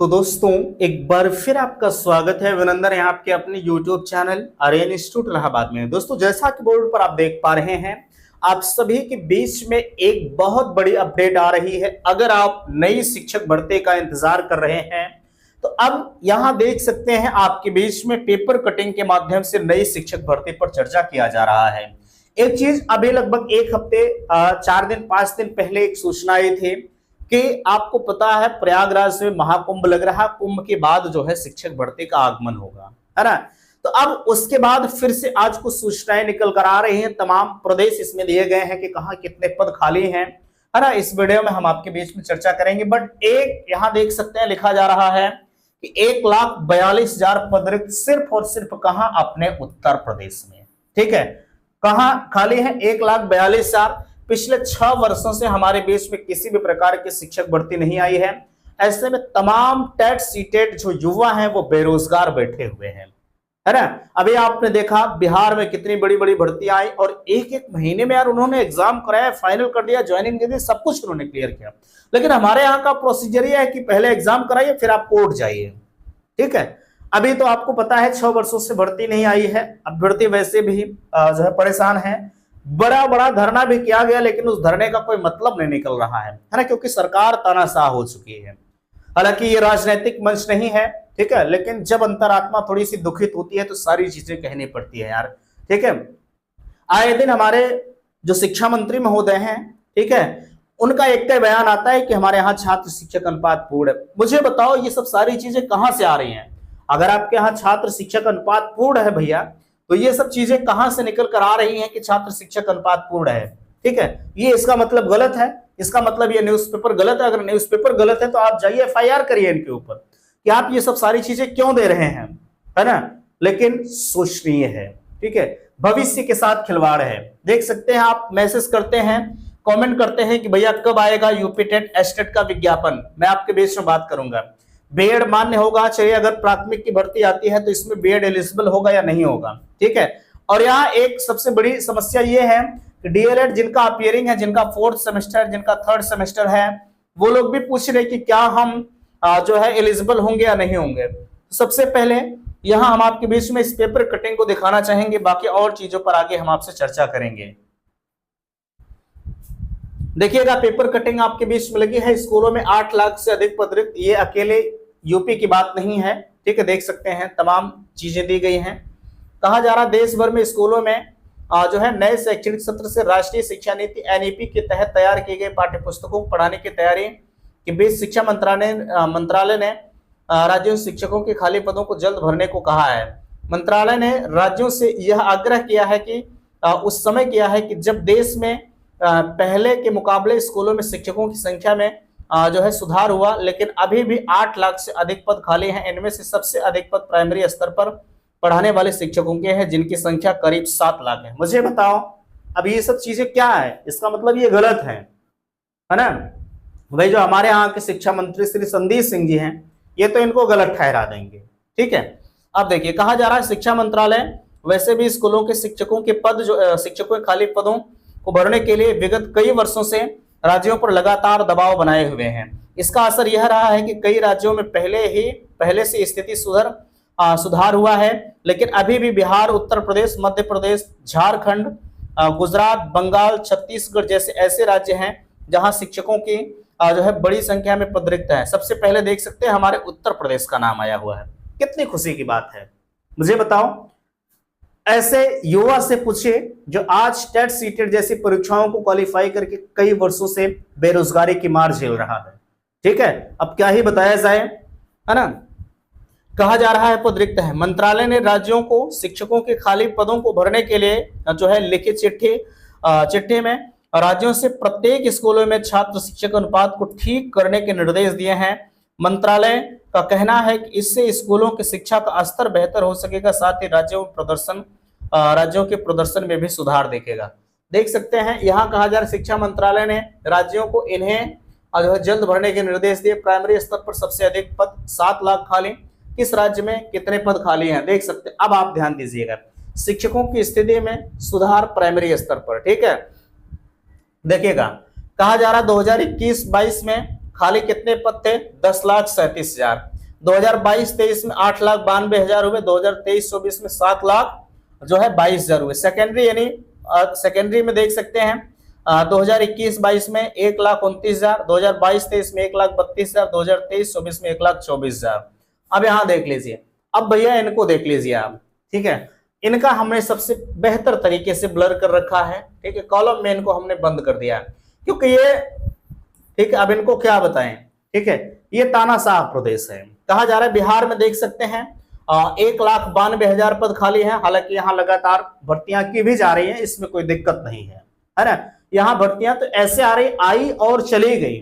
तो दोस्तों एक बार फिर आपका स्वागत है। अभिनंदन है आपके अपने YouTube channel Aryan institute Allahabad में। दोस्तों जैसा कि बोर्ड पर आप देख पा रहे हैं, आप सभी के बीच में एक बहुत बड़ी अपडेट आ रही है। अगर आप नई शिक्षक भर्ती का इंतजार कर रहे हैं तो अब यहां देख सकते हैं आपके बीच में पेपर कटिंग के माध्यम से नई शिक्षक भर्ती पर चर्चा किया जा रहा है। एक चीज अभी लगभग एक हफ्ते 4 दिन 5 दिन पहले एक सूचना आई थी कि आपको पता है प्रयागराज में महाकुंभ लग रहा, कुंभ के बाद जो है शिक्षक भर्ती का आगमन होगा, है ना। तो अब उसके बाद फिर से आज कुछ सूचनाएं निकल कर आ रही हैं। तमाम प्रदेश इसमें दिए गए हैं कि कहां कितने पद खाली हैं, है ना। इस वीडियो में हम आपके बीच में चर्चा करेंगे। बट एक यहां देख सकते हैं लिखा जा रहा है कि 1,42,000 पद रिक्त सिर्फ और सिर्फ कहां, अपने उत्तर प्रदेश में। ठीक है, कहां खाली है 1,42,000। पिछले 6 वर्षों से हमारे देश में किसी भी प्रकार की शिक्षक भर्ती नहीं आई है। ऐसे में तमाम टेट सीटेट जो युवा हैं वो बेरोजगार बैठे हुए हैं, है ना। अभी आपने देखा बिहार में कितनी बड़ी बड़ी भर्ती आई और एक एक महीने में यार उन्होंने एग्जाम कराया, फाइनल कर दिया, ज्वाइनिंग दे दी, सब कुछ उन्होंने क्लियर किया। लेकिन हमारे यहाँ का प्रोसीजर यह है कि पहले एग्जाम कराइए फिर आप कोर्ट जाइए। ठीक है, अभी तो आपको पता है 6 वर्षों से भर्ती नहीं आई है। अब भर्ती वैसे भी जो है परेशान है। बड़ा बड़ा धरना भी किया गया लेकिन उस धरने का कोई मतलब नहीं निकल रहा है ना, क्योंकि सरकार तानाशाह हो चुकी है। हालांकि ये राजनीतिक मंच नहीं है, ठीक है, लेकिन जब अंतरात्मा थोड़ी सी दुखित होती है तो सारी चीजें कहनी पड़ती है यार। ठीक है, आए दिन हमारे जो शिक्षा मंत्री महोदय हैं, ठीक है, उनका एक बयान आता है कि हमारे यहाँ छात्र शिक्षक अनुपात पूर्ण है। मुझे बताओ ये सब सारी चीजें कहां से आ रही हैं? अगर आपके यहाँ छात्र शिक्षक अनुपात पूर्ण है भैया, तो ये सब चीजें कहां से निकल कर आ रही हैं कि छात्र शिक्षक अनुपात पूर्ण है? ठीक है, ये इसका मतलब गलत है। इसका मतलब ये न्यूज़पेपर गलत है। अगर न्यूज़पेपर गलत है तो आप जाइए FIR करिए इनके ऊपर कि आप ये सब सारी चीजें क्यों दे रहे हैं, है ना। लेकिन सोचनीय है, ठीक है, भविष्य के साथ खिलवाड़ है। देख सकते हैं आप मैसेज करते हैं, कमेंट करते हैं कि भैया कब आएगा यूपी टेट एस्टेट का विज्ञापन। मैं आपके बीच में बात करूंगा। बीएड मान्य होगा, चलिए अगर प्राथमिक की भर्ती आती है तो इसमें बीएड एलिजिबल होगा या नहीं होगा। ठीक है, और यहाँ एक सबसे बड़ी समस्या ये है कि डीएलएड जिनका अपीयरिंग है, जिनका 4th सेमेस्टर, जिनका 3rd सेमेस्टर है, वो लोग भी पूछ रहे कि क्या हम जो है एलिजिबल होंगे या नहीं होंगे। सबसे पहले यहाँ हम आपके बीच में इस पेपर कटिंग को दिखाना चाहेंगे, बाकी और चीजों पर आगे हम आपसे चर्चा करेंगे। देखिएगा पेपर कटिंग आपके बीच में लगी है। स्कूलों में 8 लाख से अधिक पद रिक्त, ये अकेले यूपी की बात नहीं है, ठीक है, देख सकते हैं तमाम चीजें दी गई हैं। कहा जा रहा देश भर में स्कूलों में जो है नए शैक्षणिक सत्र से राष्ट्रीय शिक्षा नीति NEP के तहत तैयार की गई पाठ्य पुस्तकों को पढ़ाने की तैयारी के बीच शिक्षा मंत्रालय ने राज्यों शिक्षकों के खाली पदों को जल्द भरने को कहा है। मंत्रालय ने राज्यों से यह आग्रह किया है कि उस समय किया है कि जब देश में पहले के मुकाबले स्कूलों में शिक्षकों की संख्या में जो है सुधार हुआ, लेकिन अभी भी 8 लाख से अधिक पद खाली हैं। इनमें से सबसे अधिक पद प्राइमरी स्तर पर पढ़ाने वाले शिक्षकों के हैं, जिनकी संख्या करीब 7 लाख है। मुझे बताओ अब ये सब चीजें क्या है? इसका मतलब ये गलत है ना भाई। जो हमारे यहाँ के शिक्षा मंत्री श्री संदीप सिंह जी हैं, ये तो इनको गलत ठहरा देंगे। ठीक है, अब देखिए कहा जा रहा है शिक्षा मंत्रालय वैसे भी स्कूलों के शिक्षकों के पद जो शिक्षकों के खाली पदों को भरने के लिए विगत कई वर्षों से राज्यों पर लगातार दबाव बनाए हुए हैं। इसका असर यह रहा है कि कई राज्यों में पहले से स्थिति सुधार हुआ है, लेकिन अभी भी बिहार, उत्तर प्रदेश, मध्य प्रदेश, झारखंड, गुजरात, बंगाल, छत्तीसगढ़ जैसे ऐसे राज्य हैं जहां शिक्षकों की जो है बड़ी संख्या में पद रिक्त है। सबसे पहले देख सकते हैं हमारे उत्तर प्रदेश का नाम आया हुआ है। कितनी खुशी की बात है। मुझे बताओ ऐसे युवा से पूछिए जो आज टेट सीटेट जैसी परीक्षाओं को क्वालिफाई करके कई वर्षों से बेरोजगारी की मार झेल रहा है। ठीक है, अब क्या ही बताया जाए, है ना। कहा जा रहा है पद रिक्त है। मंत्रालय ने राज्यों को शिक्षकों के खाली पदों को भरने के लिए जो है लिखित चिट्ठी में राज्यों से प्रत्येक स्कूलों में छात्र शिक्षक अनुपात को ठीक करने के निर्देश दिए हैं। मंत्रालय का कहना है कि इससे स्कूलों की शिक्षा का स्तर बेहतर हो सकेगा, साथ ही राज्यों के प्रदर्शन में भी सुधार देखेगा। देख सकते हैं यहाँ कहा जा रहा है शिक्षा मंत्रालय ने राज्यों को इन्हें जो है जल्द भरने के निर्देश दिए। प्राइमरी स्तर पर सबसे अधिक पद 7 लाख खाली, किस राज्य में कितने पद खाली हैं देख सकते हैं। अब आप ध्यान दीजिएगा शिक्षकों की स्थिति में सुधार प्राइमरी स्तर पर। ठीक है, देखिएगा कहा जा रहा 2021-22 में खाली कितने पद थे? 10,37,000। 2022-23 में 8,92,000 हुए, 2023-24 में 7,22,000 हुए। सेकेंडरी यानी सेकेंडरी में देख सकते हैं 2021-22 में 1,29,000, 2022-23 में 1,32,000, 2023-24 में 1,24,000। अब यहाँ देख लीजिए, अब भैया इनको देख लीजिए आप, ठीक है, इनका हमने सबसे बेहतर तरीके से ब्लर कर रखा है, ठीक है, कॉलम में इनको हमने बंद कर दिया है क्योंकि ये, ठीक है, अब इनको क्या बताएं, ठीक है, ये तानाशाह प्रदेश है। कहा जा रहा है बिहार में देख सकते हैं 1,92,000 पद खाली है, हालांकि यहाँ लगातार भर्तियां की भी जा रही हैं, इसमें कोई दिक्कत नहीं है ना। यहाँ भर्तियां तो ऐसे आ रही, आई और चली गई,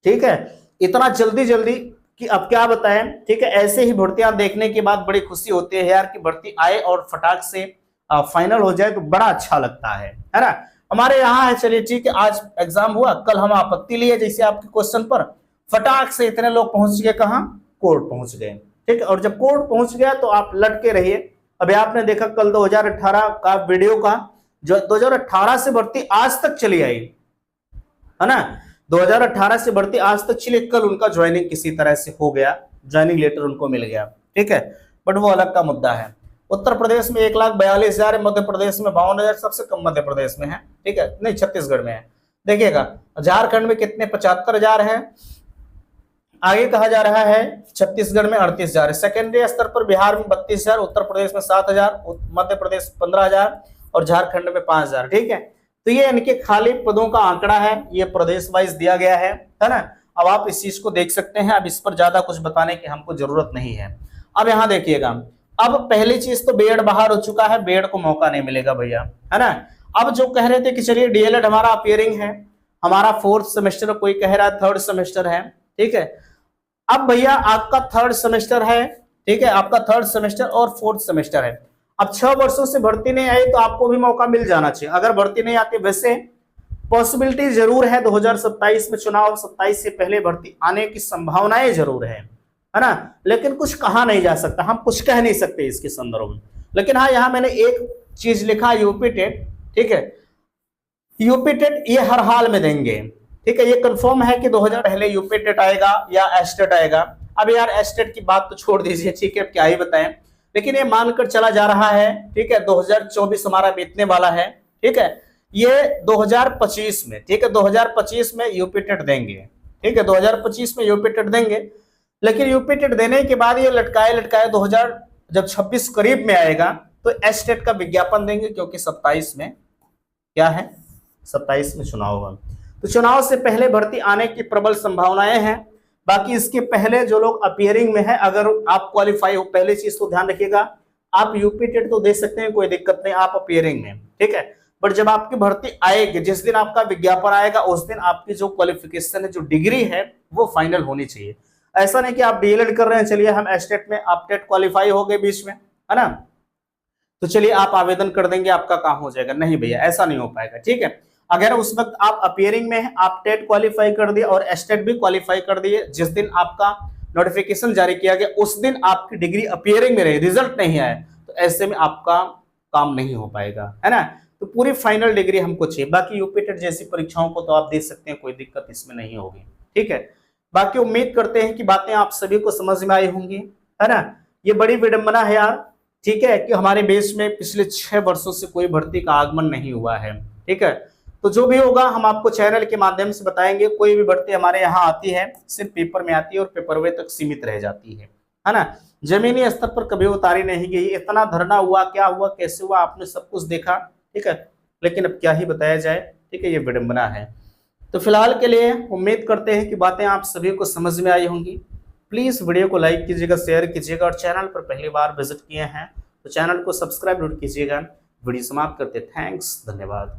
ठीक है, इतना जल्दी जल्दी कि अब क्या बताएं, ठीक है। ऐसे ही भर्तियां देखने के बाद बड़ी खुशी होती है यार कि भर्ती आए और फटाक से फाइनल हो जाए तो बड़ा अच्छा लगता है ना। हमारे यहाँ है, चलिए ठीक है, आज एग्जाम हुआ, कल हम आपत्ति लिए जैसे आपके क्वेश्चन पर, फटाक से इतने लोग पहुंच गए, कहाँ, कोर्ट पहुंच गए, ठीक है। और जब कोर्ट पहुंच गया तो आप लटके रहिए। अभी आपने देखा कल 2018 का वीडियो का, जो 2018 से भर्ती आज तक चली आई है ना, 2018 से भर्ती आज तक चली, कल उनका ज्वाइनिंग किसी तरह से हो गया, ज्वाइनिंग लेटर उनको मिल गया, ठीक है, बट वो अलग का मुद्दा है। उत्तर प्रदेश में 1,42,000 है, मध्य प्रदेश में 52,000, सबसे कम मध्य प्रदेश में है, ठीक है, नहीं छत्तीसगढ़ में है। देखिएगा झारखंड में कितने, 75,000 है। आगे कहा जा रहा है छत्तीसगढ़ में 38,000 है। सेकेंडरी स्तर पर बिहार में 32,000, उत्तर प्रदेश में 7,000, मध्य प्रदेश 15,000 और झारखंड में 5,000, ठीक है। तो ये इनके खाली पदों का आंकड़ा है, ये प्रदेश वाइज दिया गया है ना। अब आप इस चीज को देख सकते हैं, अब इस पर ज्यादा कुछ बताने की हमको जरूरत नहीं है। अब यहाँ देखिएगा, अब पहली चीज तो बीएड बाहर हो चुका है, बीएड को मौका नहीं मिलेगा भैया, है ना। अब जो कह रहे थे कि चलिए डीएलएड हमारा अपीयरिंग है, हमारा 4th सेमेस्टर, कोई कह रहा है 3rd सेमेस्टर है, ठीक है। अब भैया आपका 3rd सेमेस्टर है, ठीक है, आपका 3rd सेमेस्टर और 4th सेमेस्टर है। अब 6 वर्षों से भर्ती नहीं आई तो आपको भी मौका मिल जाना चाहिए। अगर भर्ती नहीं आती, वैसे पॉसिबिलिटी जरूर है 2027 में चुनाव, 27 से पहले भर्ती आने की संभावनाएं जरूर है ना, लेकिन कुछ कहा नहीं जा सकता, हम कुछ कह नहीं सकते इसके संदर्भ में। लेकिन हाँ, यहाँ मैंने एक चीज लिखा, यूपी टेट, ठीक है, यूपी टेट ये हर हाल में देंगे, ठीक है, ये कंफर्म है कि 2000 पहले यूपी टेट आएगा या एस्टेट आएगा। अब यार एस्टेट की बात तो छोड़ दीजिए, ठीक है, अब क्या ही बताएं, लेकिन ये मानकर चला जा रहा है, ठीक है, 2024 हमारा बीतने वाला है, ठीक है, ये 2025 में, ठीक है, 2025 में यूपी टेट देंगे, ठीक है, 2025 में यूपी टेट देंगे। लेकिन यूपी टेट देने के बाद ये लटकाए 2000 जब 26 करीब में आएगा तो एस्टेट का विज्ञापन देंगे, क्योंकि 27 में क्या है, 27 में चुनाव होगा, तो चुनाव से पहले भर्ती आने की प्रबल संभावनाएं हैं। बाकी इसके पहले जो लोग अपीयरिंग में है, अगर आप क्वालिफाई हो, पहले चीज तो ध्यान रखिएगा, आप यूपी टेट तो दे सकते हैं, कोई दिक्कत नहीं, आप अपीयरिंग में, ठीक है, बट जब आपकी भर्ती आएगी, जिस दिन आपका विज्ञापन आएगा, उस दिन आपकी जो क्वालिफिकेशन है, जो डिग्री है, वो फाइनल होनी चाहिए। ऐसा नहीं कि आप डीएलएड कर रहे हैं, चलिए हम एस्टेट में, आप टेट क्वालिफाई हो गए बीच में, है ना, तो चलिए आप आवेदन कर देंगे, आपका काम हो जाएगा। नहीं भैया, ऐसा नहीं हो पाएगा, ठीक है। अगर उस वक्त आप अपीयरिंग में हैं, आप टेट क्वालिफाई कर दिए और एस्टेट भी क्वालिफाई कर दिए, जिस दिन आपका नोटिफिकेशन जारी किया गया उस दिन आपकी डिग्री अपीयरिंग में रही, रिजल्ट नहीं आया, तो ऐसे में आपका काम नहीं हो पाएगा, है ना। तो पूरी फाइनल डिग्री हमको चाहिए। बाकी यूपी टेट जैसी परीक्षाओं को तो आप दे सकते हैं, कोई दिक्कत इसमें नहीं होगी, ठीक है। बाकी उम्मीद करते हैं कि बातें आप सभी को समझ में आई होंगी, है ना। ये बड़ी विडंबना है यार, ठीक है, कि हमारे देश में पिछले 6 वर्षों से कोई भर्ती का आगमन नहीं हुआ है, ठीक है। तो जो भी होगा हम आपको चैनल के माध्यम से बताएंगे। कोई भी भर्ती हमारे यहाँ आती है सिर्फ पेपर में आती है और पेपरवे तक सीमित रह जाती है ना, जमीनी स्तर पर कभी उतारी नहीं गई। इतना धरना हुआ, क्या हुआ, कैसे हुआ, आपने सब कुछ देखा, ठीक है, लेकिन अब क्या ही बताया जाए, ठीक है, ये विडंबना है। तो फिलहाल के लिए उम्मीद करते हैं कि बातें आप सभी को समझ में आई होंगी। प्लीज वीडियो को लाइक कीजिएगा, शेयर कीजिएगा, और चैनल पर पहली बार विजिट किए हैं तो चैनल को सब्सक्राइब जरूर कीजिएगा। वीडियो समाप्त करते, थैंक्स, धन्यवाद।